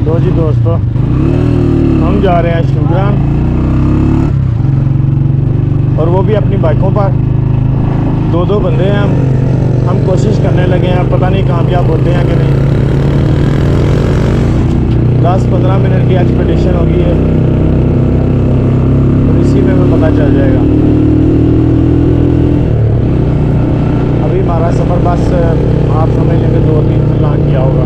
लो जी दोस्तों, हम जा रहे हैं शिवग्राम, और वो भी अपनी बाइकों पर। दो दो बंदे हैं हम कोशिश करने लगे हैं, पता नहीं कामयाब होते हैं कि नहीं। 10-15 मिनट की एक्सपेडिशन होगी है, और इसी में हमें पता चल जाएगा। अभी हमारा सफ़र बस आप समझ लेंगे 2-3 फुलांग किया होगा।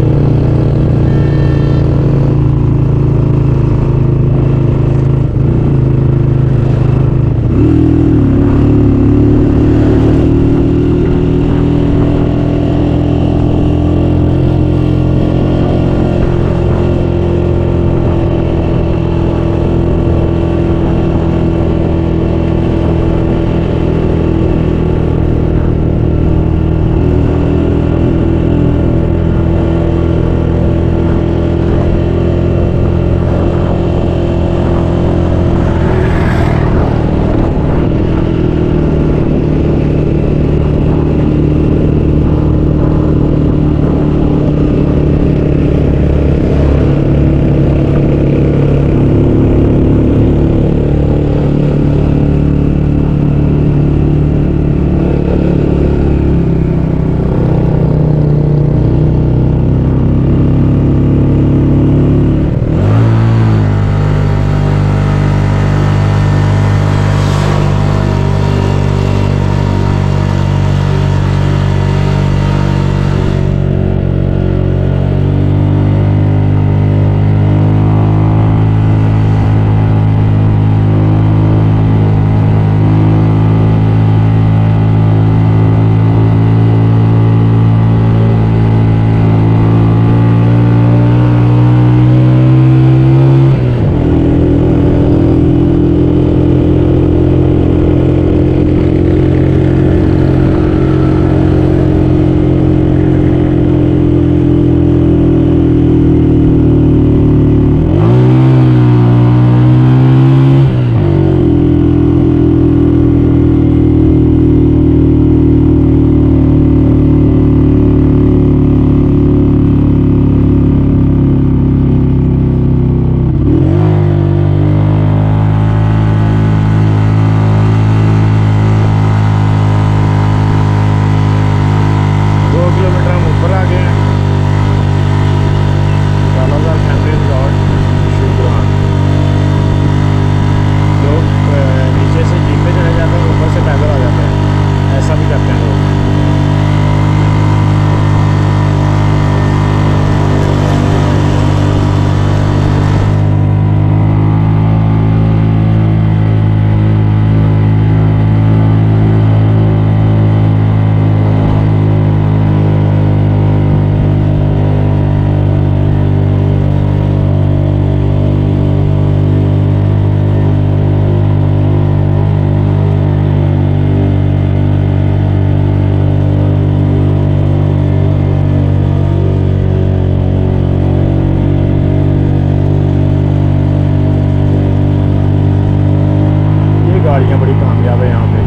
गाड़ियाँ बड़ी कामयाब है यहाँ पे।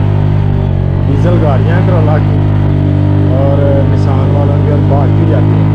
डीजल गाड़ियाँ हैं करोला की, और निसान वालों की, और भागती जाती है।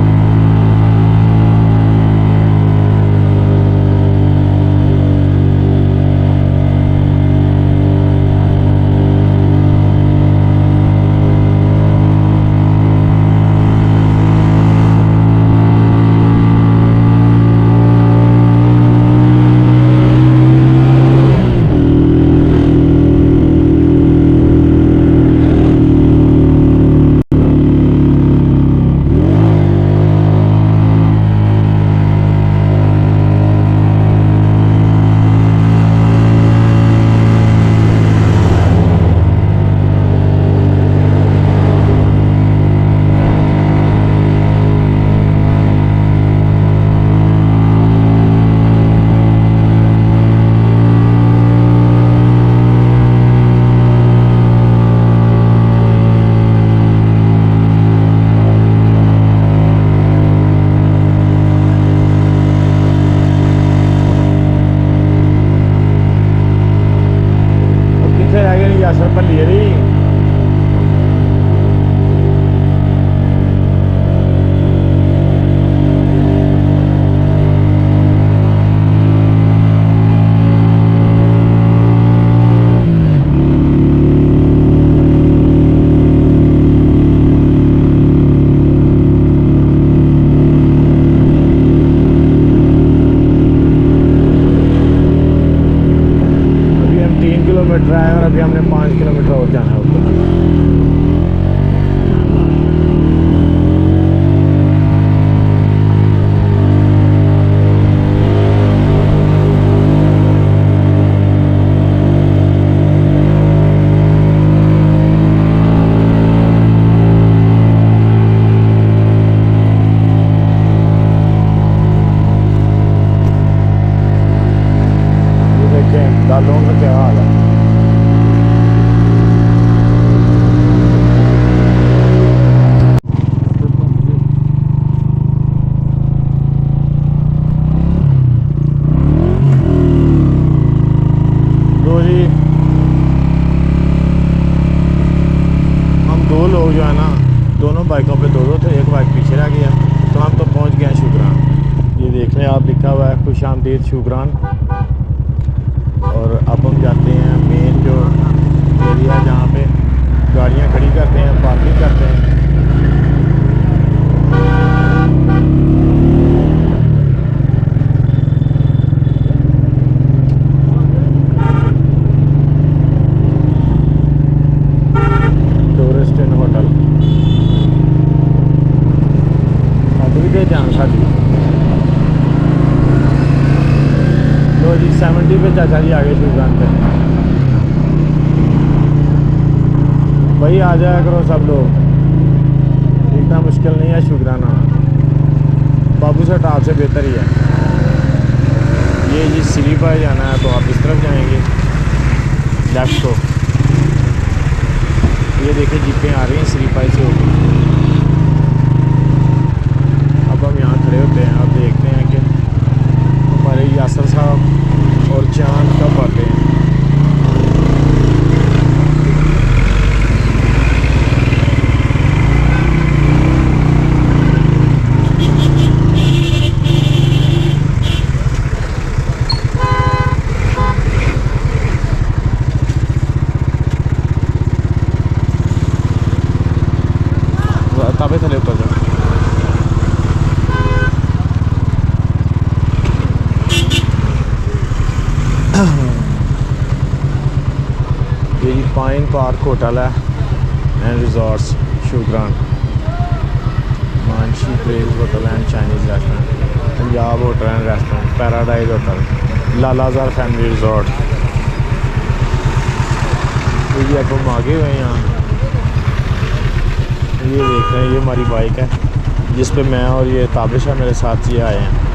दालों का क्या हाल है। तो जी हम दो लोग जो है ना, दोनों बाइकों पे दो थे, एक बाइक पीछे रह गया। तो हम तो पहुंच गए हैं शुक्रान। ये देख लें आप, लिखा हुआ है खुशामदीद शुक्रान। और अब हम जाते हैं मेन जो एरिया जहाँ पे गाड़ियाँ खड़ी करते हैं, पार्किंग करते हैं। टूरिस्ट इन होटल अभी भी जान साड़ी। लो जी 70 पे चाचा जी आगे शुक्रान पे। भाई आ जाया करो सब लोग, इतना मुश्किल नहीं है शुक्रान आना। बाबू से टाप से बेहतर ही है। ये जी सीढ़ी पर जाना है तो आप इस तरफ जाएंगे लेफ्ट को। ये देखिए जीपें आ रही हैं श्रीपाई से होकर। अब हम यहाँ खड़े होते हैं और देखते हैं कि हमारे यासर साहब और चांद कब आते हैं। ताबे थले उतर जाओ। ये जी पाइन पार्क होटल है एंड रिजॉर्ट्स शुक्रान। Manshi place hotel and Chinese restaurant, Punjab hotel and restaurant, paradise hotel, Lalazar family resort. ये जी अब हम आगे हुए हैं यहाँ। ये देख रहे हैं, ये हमारी बाइक है जिस पे मैं और ये ताबिश है मेरे साथ ये आए हैं।